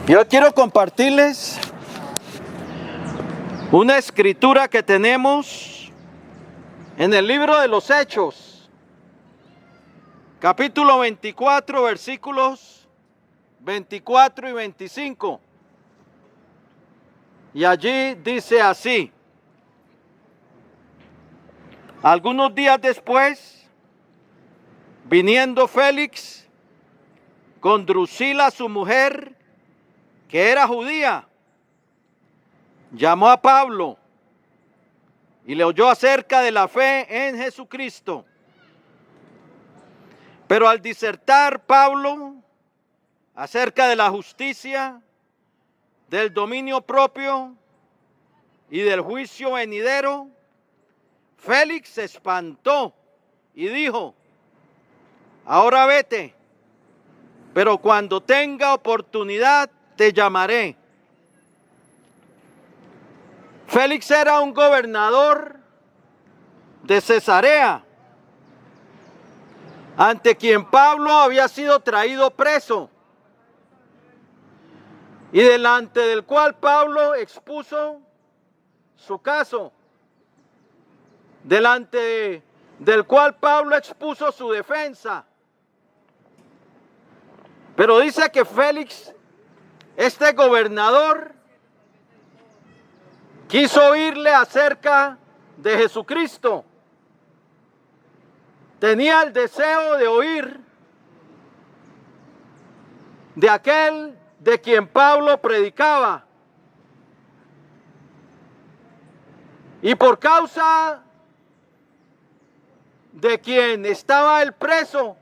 Yo quiero compartirles una escritura que tenemos en el libro de los Hechos, capítulo 24, versículos 24 y 25. Y allí dice así: algunos días después, viniendo Félix con Drusila su mujer, que era judía, llamó a Pablo y le oyó acerca de la fe en Jesucristo. Pero al disertar Pablo acerca de la justicia, del dominio propio y del juicio venidero, Félix se espantó y dijo: ahora vete, pero cuando tenga oportunidad te llamaré. Félix era un gobernador de Cesarea, ante quien Pablo había sido traído preso y delante del cual Pablo expuso su caso, delante del cual Pablo expuso su defensa. Pero dice que Félix, este gobernador, quiso oírle acerca de Jesucristo. Tenía el deseo de oír de aquel de quien Pablo predicaba. Y por causa de quien estaba él preso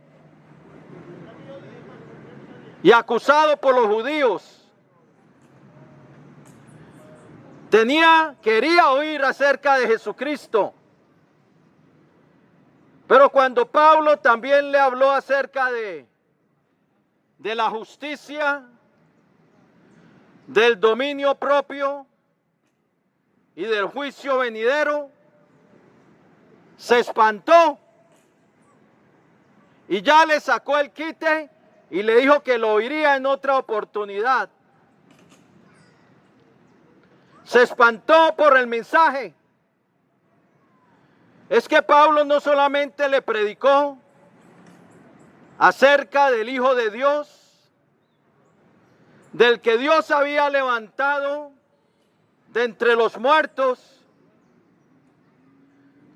y acusado por los judíos, quería oír acerca de Jesucristo. Pero cuando Pablo también le habló acerca de la justicia, del dominio propio y del juicio venidero, se espantó y ya le sacó el quite y le dijo que lo oiría en otra oportunidad. Se espantó por el mensaje. Es que Pablo no solamente le predicó acerca del Hijo de Dios, del que Dios había levantado de entre los muertos,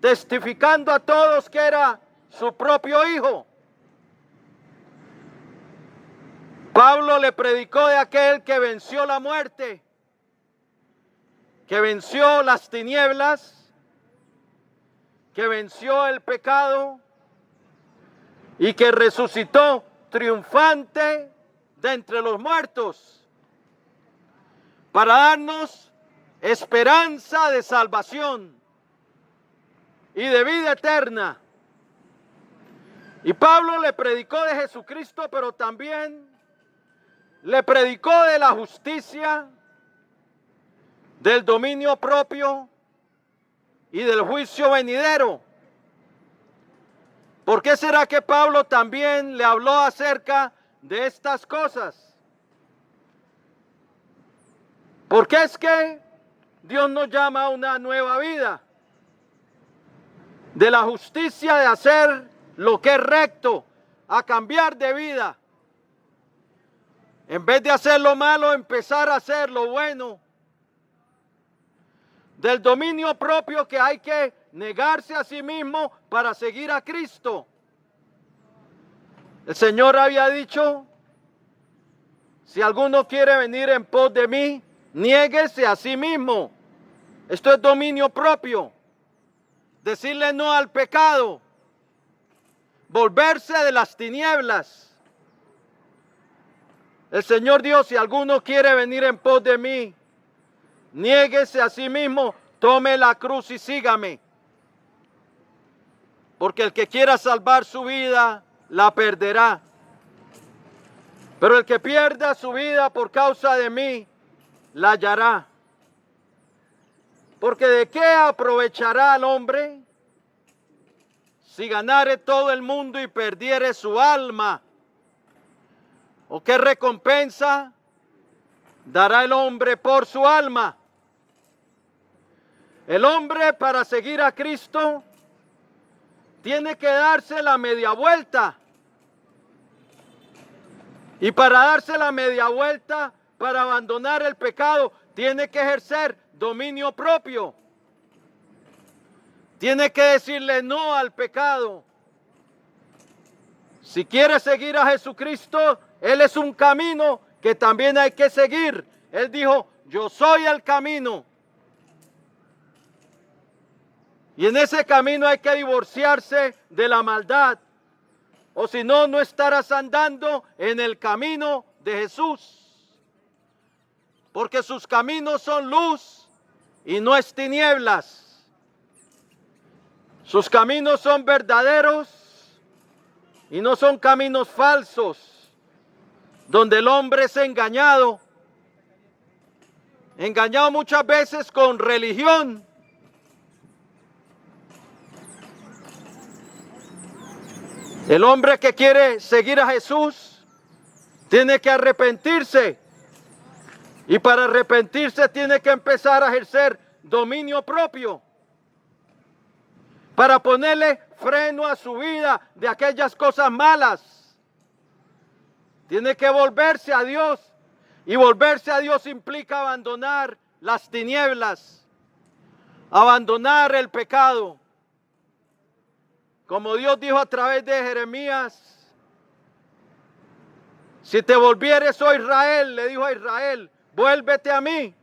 testificando a todos que era su propio Hijo. Pablo le predicó de aquel que venció la muerte, que venció las tinieblas, que venció el pecado y que resucitó triunfante de entre los muertos para darnos esperanza de salvación y de vida eterna. Y Pablo le predicó de Jesucristo, pero también le predicó de la justicia, del dominio propio y del juicio venidero. ¿Por qué será que Pablo también le habló acerca de estas cosas? Porque es que Dios nos llama a una nueva vida, de la justicia de hacer lo que es recto, a cambiar de vida. En vez de hacer lo malo, empezar a hacer lo bueno. Del dominio propio, que hay que negarse a sí mismo para seguir a Cristo. El Señor había dicho: si alguno quiere venir en pos de mí, niéguese a sí mismo. Esto es dominio propio. Decirle no al pecado. Volverse de las tinieblas. El Señor dijo: si alguno quiere venir en pos de mí, niéguese a sí mismo, tome la cruz y sígame. Porque el que quiera salvar su vida, la perderá. Pero el que pierda su vida por causa de mí, la hallará. Porque ¿de qué aprovechará al hombre si ganare todo el mundo y perdiere su alma? ¿O qué recompensa dará el hombre por su alma. El hombre, para seguir a Cristo, tiene que darse la media vuelta. Y para darse la media vuelta, para abandonar el pecado, tiene que ejercer dominio propio. Tiene que decirle no al pecado. Si quiere seguir a Jesucristo, Él es un camino que también hay que seguir. Él dijo, yo soy el camino. Y en ese camino hay que divorciarse de la maldad. O si no, no estarás andando en el camino de Jesús. Porque sus caminos son luz y no es tinieblas. Sus caminos son verdaderos y no son caminos falsos, donde el hombre es engañado muchas veces con religión. El hombre que quiere seguir a Jesús tiene que arrepentirse, y para arrepentirse tiene que empezar a ejercer dominio propio, para ponerle freno a su vida de aquellas cosas malas. Tiene que volverse a Dios, y volverse a Dios implica abandonar las tinieblas, abandonar el pecado. Como Dios dijo a través de Jeremías, si te volvieres, oh Israel, le dijo a Israel, vuélvete a mí.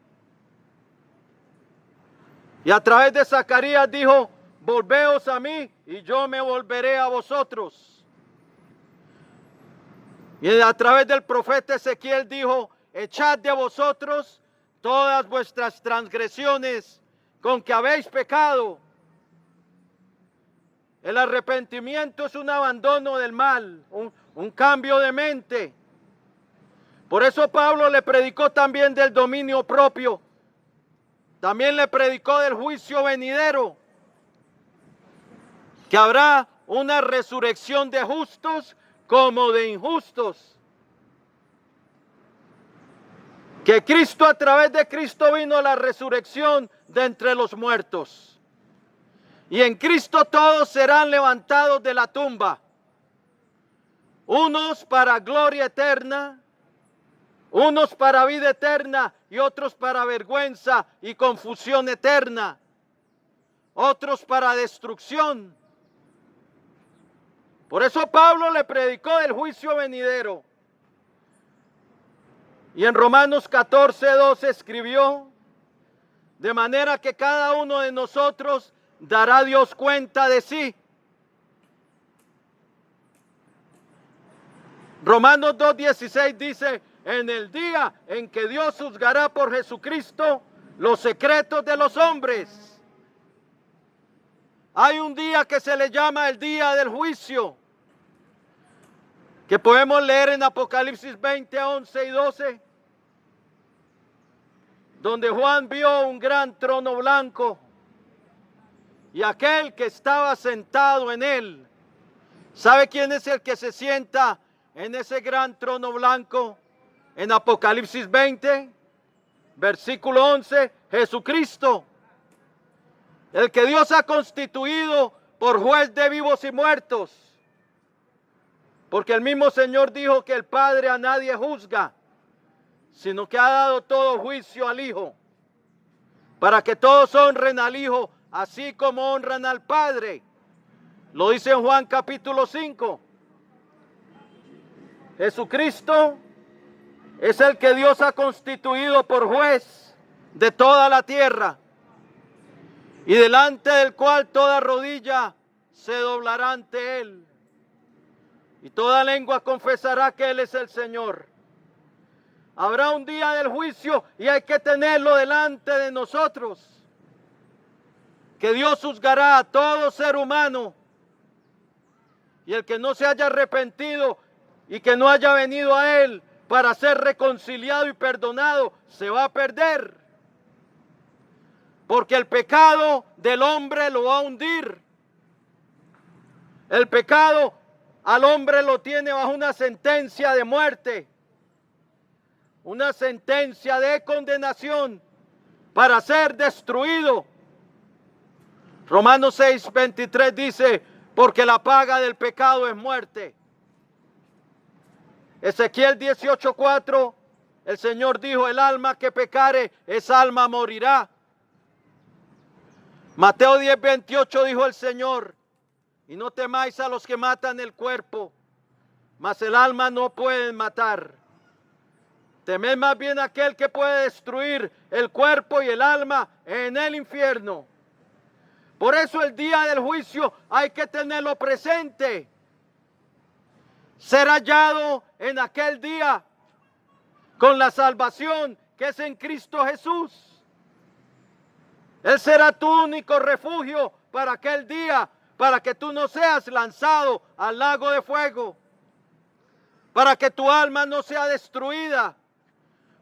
Y a través de Zacarías dijo, volveos a mí y yo me volveré a vosotros. Y a través del profeta Ezequiel dijo, echad de vosotros todas vuestras transgresiones con que habéis pecado. El arrepentimiento es un abandono del mal, un cambio de mente. Por eso Pablo le predicó también del dominio propio. También le predicó del juicio venidero, que habrá una resurrección de justos como de injustos. Que Cristo, a través de Cristo vino la resurrección de entre los muertos. Y en Cristo todos serán levantados de la tumba. Unos para gloria eterna, unos para vida eterna y otros para vergüenza y confusión eterna. Otros para destrucción. Por eso Pablo le predicó del juicio venidero. Y en Romanos 14:12 escribió, de manera que cada uno de nosotros dará Dios cuenta de sí. Romanos 2:16 dice, en el día en que Dios juzgará por Jesucristo los secretos de los hombres. Hay un día que se le llama el día del juicio, que podemos leer en Apocalipsis 20:11-12, donde Juan vio un gran trono blanco y aquel que estaba sentado en él. ¿Sabe quién es el que se sienta en ese gran trono blanco? En Apocalipsis 20, versículo 11, Jesucristo, el que Dios ha constituido por juez de vivos y muertos. Porque el mismo Señor dijo que el Padre a nadie juzga, sino que ha dado todo juicio al Hijo, para que todos honren al Hijo, así como honran al Padre. Lo dice en Juan capítulo 5. Jesucristo es el que Dios ha constituido por juez de toda la tierra, y delante del cual toda rodilla se doblará ante Él, y toda lengua confesará que Él es el Señor. Habrá un día del juicio y hay que tenerlo delante de nosotros, que Dios juzgará a todo ser humano, y el que no se haya arrepentido y que no haya venido a Él para ser reconciliado y perdonado, se va a perder. Porque el pecado del hombre lo va a hundir. El pecado al hombre lo tiene bajo una sentencia de muerte. una sentencia de condenación para ser destruido. Romanos 6:23 dice, porque la paga del pecado es muerte. Ezequiel 18:4, el Señor dijo, el alma que pecare, esa alma morirá. Mateo 10:28 dijo el Señor, y no temáis a los que matan el cuerpo, mas el alma no pueden matar. Temed más bien a aquel que puede destruir el cuerpo y el alma en el infierno. Por eso el día del juicio hay que tenerlo presente. Ser hallado en aquel día con la salvación que es en Cristo Jesús. Él será tu único refugio para aquel día, para que tú no seas lanzado al lago de fuego, para que tu alma no sea destruida,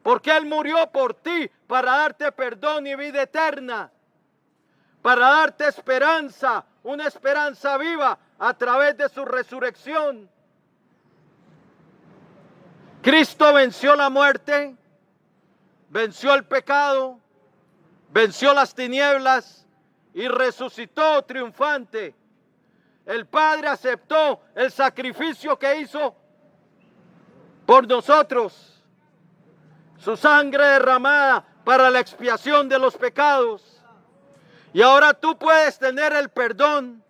porque Él murió por ti para darte perdón y vida eterna, para darte esperanza, una esperanza viva a través de su resurrección. Cristo venció la muerte, venció el pecado, venció las tinieblas y resucitó triunfante. El Padre aceptó el sacrificio que hizo por nosotros, su sangre derramada para la expiación de los pecados. Y ahora tú puedes tener el perdón,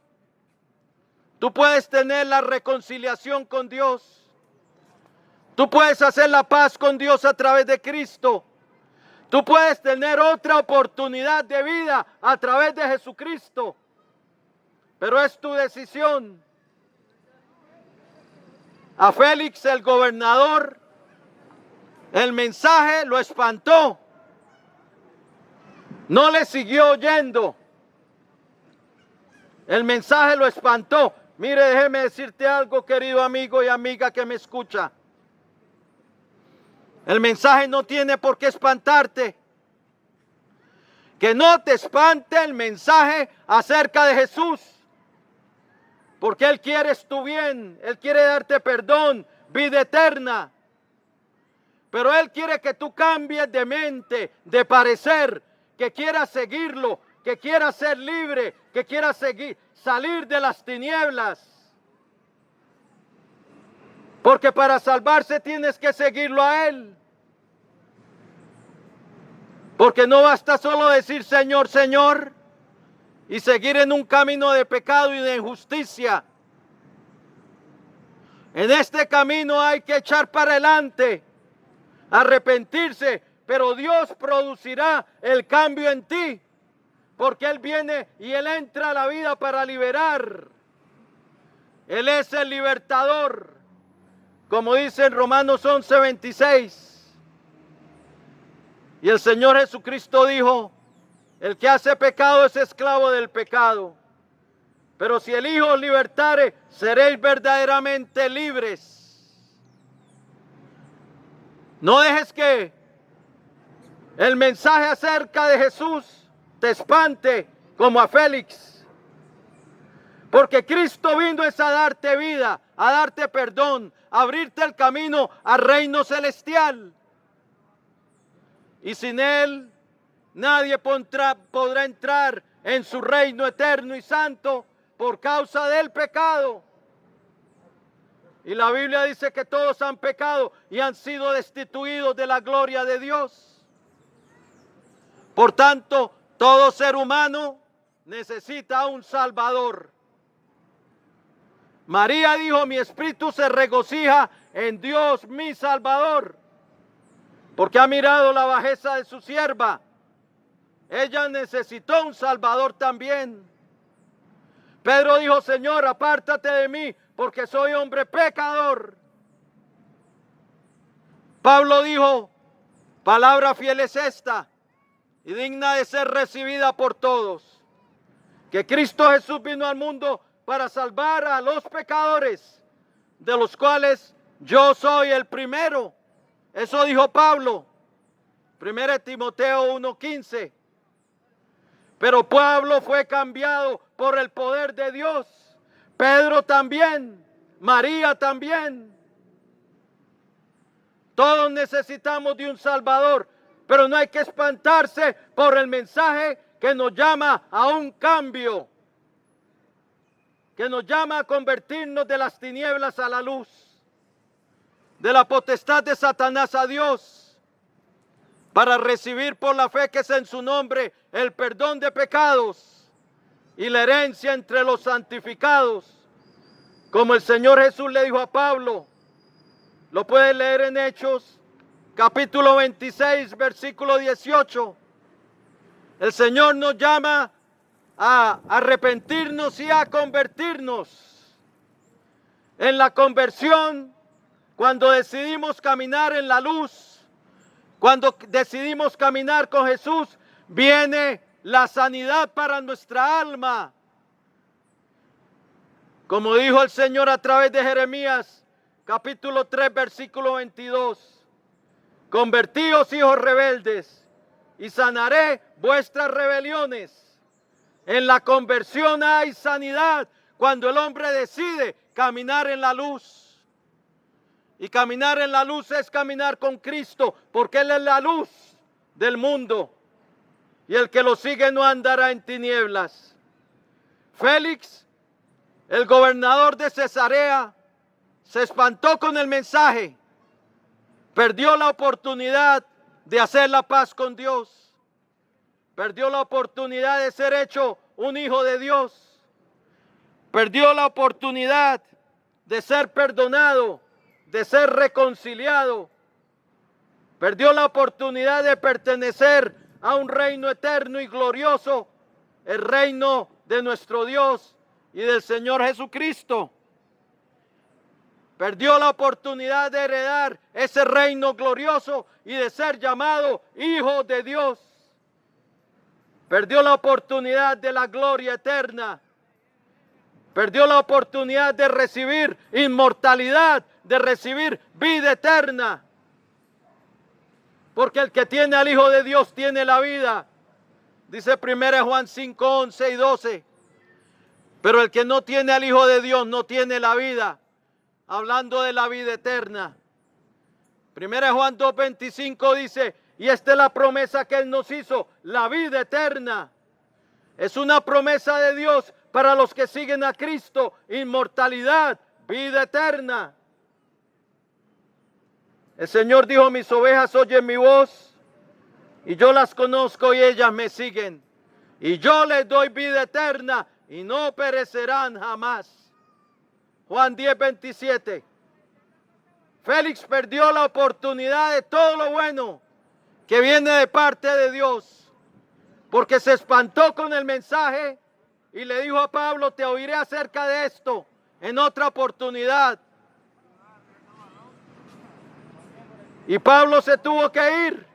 tú puedes tener la reconciliación con Dios, tú puedes hacer la paz con Dios a través de Cristo, tú puedes tener otra oportunidad de vida a través de Jesucristo, pero es tu decisión. A Félix, el gobernador, el mensaje lo espantó. No le siguió oyendo. El mensaje lo espantó. Mire, déjeme decirte algo, querido amigo y amiga que me escucha. El mensaje no tiene por qué espantarte. Que no te espante el mensaje acerca de Jesús. Porque Él quiere tu bien. Él quiere darte perdón, vida eterna. Pero Él quiere que tú cambies de mente, de parecer, que quieras seguirlo, que quieras ser libre, que quieras salir de las tinieblas. Porque para salvarse tienes que seguirlo a Él. Porque no basta solo decir Señor, Señor, y seguir en un camino de pecado y de injusticia. En este camino hay que echar para adelante, arrepentirse, pero Dios producirá el cambio en ti, porque Él viene y Él entra a la vida para liberar. Él es el libertador, como dice en Romanos 11:26. Y el Señor Jesucristo dijo, el que hace pecado es esclavo del pecado. Pero si el Hijo os libertare, seréis verdaderamente libres. No dejes que el mensaje acerca de Jesús te espante como a Félix. Porque Cristo vino es a darte vida, a darte perdón, a abrirte el camino al reino celestial. Y sin Él, nadie podrá entrar en su reino eterno y santo por causa del pecado. Y la Biblia dice que todos han pecado y han sido destituidos de la gloria de Dios. Por tanto, todo ser humano necesita un Salvador. María dijo, mi espíritu se regocija en Dios mi Salvador, porque ha mirado la bajeza de su sierva. Ella necesitó un Salvador también. Pedro dijo, Señor, apártate de mí, porque soy hombre pecador. Pablo dijo, palabra fiel es esta, y digna de ser recibida por todos, que Cristo Jesús vino al mundo para salvar a los pecadores, de los cuales yo soy el primero. Eso dijo Pablo, 1 Timoteo 1:15. Pero Pablo fue cambiado por el poder de Dios. Pedro también, María también. Todos necesitamos de un Salvador, pero no hay que espantarse por el mensaje que nos llama a un cambio, que nos llama a convertirnos de las tinieblas a la luz, de la potestad de Satanás a Dios, para recibir por la fe que es en su nombre el perdón de pecados y la herencia entre los santificados. Como el Señor Jesús le dijo a Pablo, lo puedes leer en Hechos, capítulo 26, versículo 18. El Señor nos llama a arrepentirnos y a convertirnos. En la conversión, cuando decidimos caminar en la luz, cuando decidimos caminar con Jesús, viene la sanidad para nuestra alma. Como dijo el Señor a través de Jeremías, capítulo 3, versículo 22. Convertíos, hijos rebeldes, y sanaré vuestras rebeliones. En la conversión hay sanidad cuando el hombre decide caminar en la luz. Y caminar en la luz es caminar con Cristo, porque Él es la luz del mundo. Y el que lo sigue no andará en tinieblas. Félix, el gobernador de Cesarea, se espantó con el mensaje. Perdió la oportunidad de hacer la paz con Dios. Perdió la oportunidad de ser hecho un hijo de Dios. Perdió la oportunidad de ser perdonado, de ser reconciliado. Perdió la oportunidad de pertenecer a un reino eterno y glorioso, el reino de nuestro Dios y del Señor Jesucristo. Perdió la oportunidad de heredar ese reino glorioso y de ser llamado hijo de Dios. Perdió la oportunidad de la gloria eterna. Perdió la oportunidad de recibir inmortalidad, de recibir vida eterna. Porque el que tiene al Hijo de Dios tiene la vida. Dice 1 Juan 5, 11 y 12. Pero el que no tiene al Hijo de Dios no tiene la vida. Hablando de la vida eterna. 1 Juan 2, 25 dice, y esta es la promesa que Él nos hizo, la vida eterna. Es una promesa de Dios para los que siguen a Cristo, inmortalidad, vida eterna. El Señor dijo, mis ovejas oyen mi voz, y yo las conozco y ellas me siguen. Y yo les doy vida eterna, y no perecerán jamás. Juan 10, 27. Félix perdió la oportunidad de todo lo bueno que viene de parte de Dios, porque se espantó con el mensaje y le dijo a Pablo, te oiré acerca de esto en otra oportunidad. Y Pablo se tuvo que ir.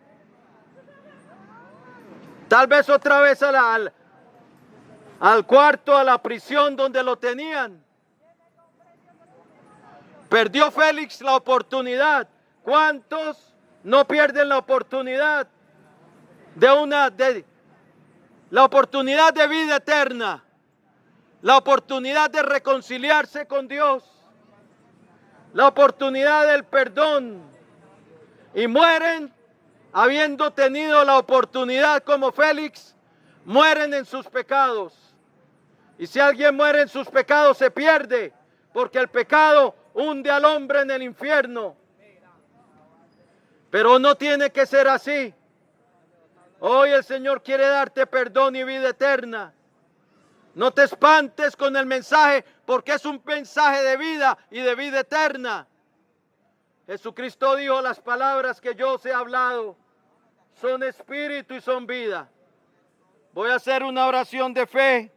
Tal vez otra vez al cuarto, a la prisión donde lo tenían. Perdió Félix la oportunidad. ¿Cuántos no pierden la oportunidad la oportunidad de vida eterna? La oportunidad de reconciliarse con Dios. La oportunidad del perdón. Y mueren habiendo tenido la oportunidad como Félix, mueren en sus pecados. Y si alguien muere en sus pecados se pierde, porque el pecado hunde al hombre en el infierno. Pero no tiene que ser así. Hoy el Señor quiere darte perdón y vida eterna. No te espantes con el mensaje, porque es un mensaje de vida y de vida eterna. Jesucristo dijo, las palabras que yo os he hablado son espíritu y son vida. Voy a hacer una oración de fe,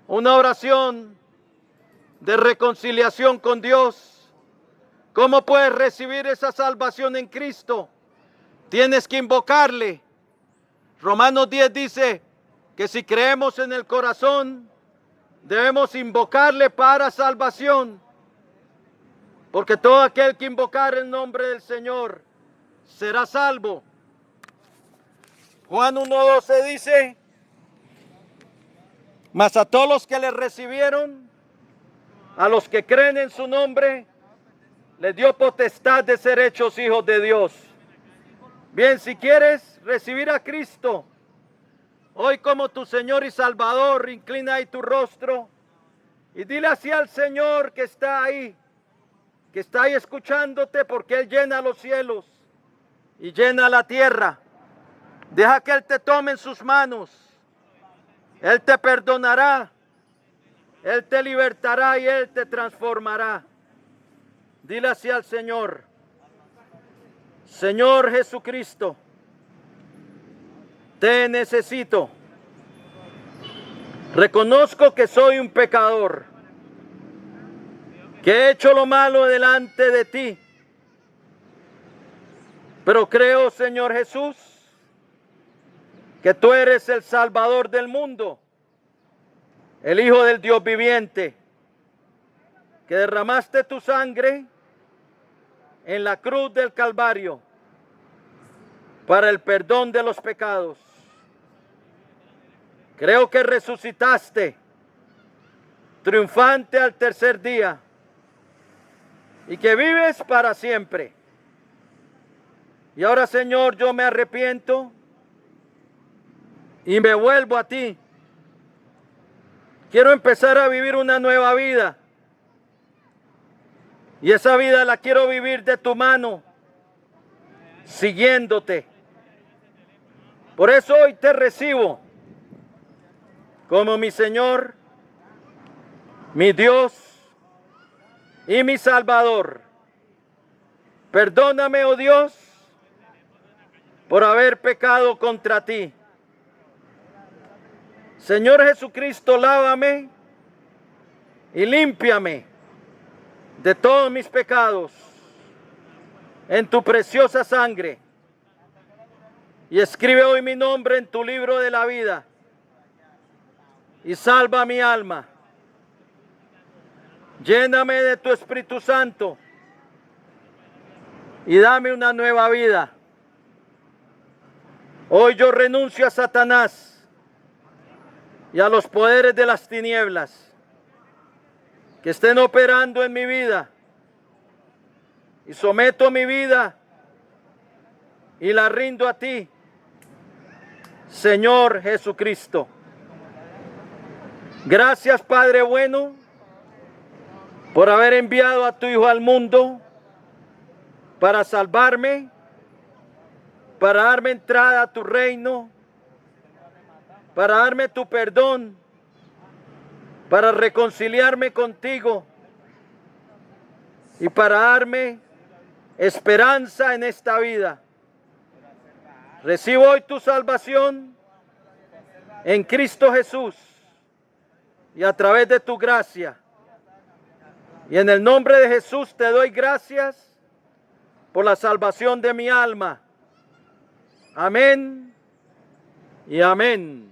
una oración de reconciliación con Dios. ¿Cómo puedes recibir esa salvación en Cristo? Tienes que invocarle. Romanos 10 dice que si creemos en el corazón, debemos invocarle para salvación. Porque todo aquel que invocar el nombre del Señor será salvo. Juan 1:12 dice, mas a todos los que le recibieron, a los que creen en su nombre, les dio potestad de ser hechos hijos de Dios. Bien, si quieres recibir a Cristo hoy como tu Señor y Salvador, inclina ahí tu rostro y dile así al Señor que está ahí escuchándote, porque Él llena los cielos y llena la tierra. Deja que Él te tome en sus manos. Él te perdonará, Él te libertará y Él te transformará. Dile así al Señor: Señor Jesucristo, te necesito. Reconozco que soy un pecador, que he hecho lo malo delante de ti. Pero creo, Señor Jesús, que tú eres el Salvador del mundo, el Hijo del Dios viviente, que derramaste tu sangre en la cruz del Calvario para el perdón de los pecados. Creo que resucitaste triunfante al tercer día y que vives para siempre. Y ahora, Señor, yo me arrepiento y me vuelvo a ti. Quiero empezar a vivir una nueva vida. Y esa vida la quiero vivir de tu mano, siguiéndote. Por eso hoy te recibo como mi Señor, mi Dios y mi Salvador. Perdóname, oh Dios, por haber pecado contra ti. Señor Jesucristo, lávame y límpiame de todos mis pecados en tu preciosa sangre. Y escribe hoy mi nombre en tu libro de la vida y salva mi alma. Lléname de tu Espíritu Santo y dame una nueva vida. Hoy yo renuncio a Satanás y a los poderes de las tinieblas que estén operando en mi vida, y someto mi vida y la rindo a ti, Señor Jesucristo. Gracias, Padre bueno, por haber enviado a tu Hijo al mundo para salvarme, para darme entrada a tu reino, para darme tu perdón, para reconciliarme contigo y para darme esperanza en esta vida. Recibo hoy tu salvación en Cristo Jesús y a través de tu gracia. Y en el nombre de Jesús te doy gracias por la salvación de mi alma. Amén y amén.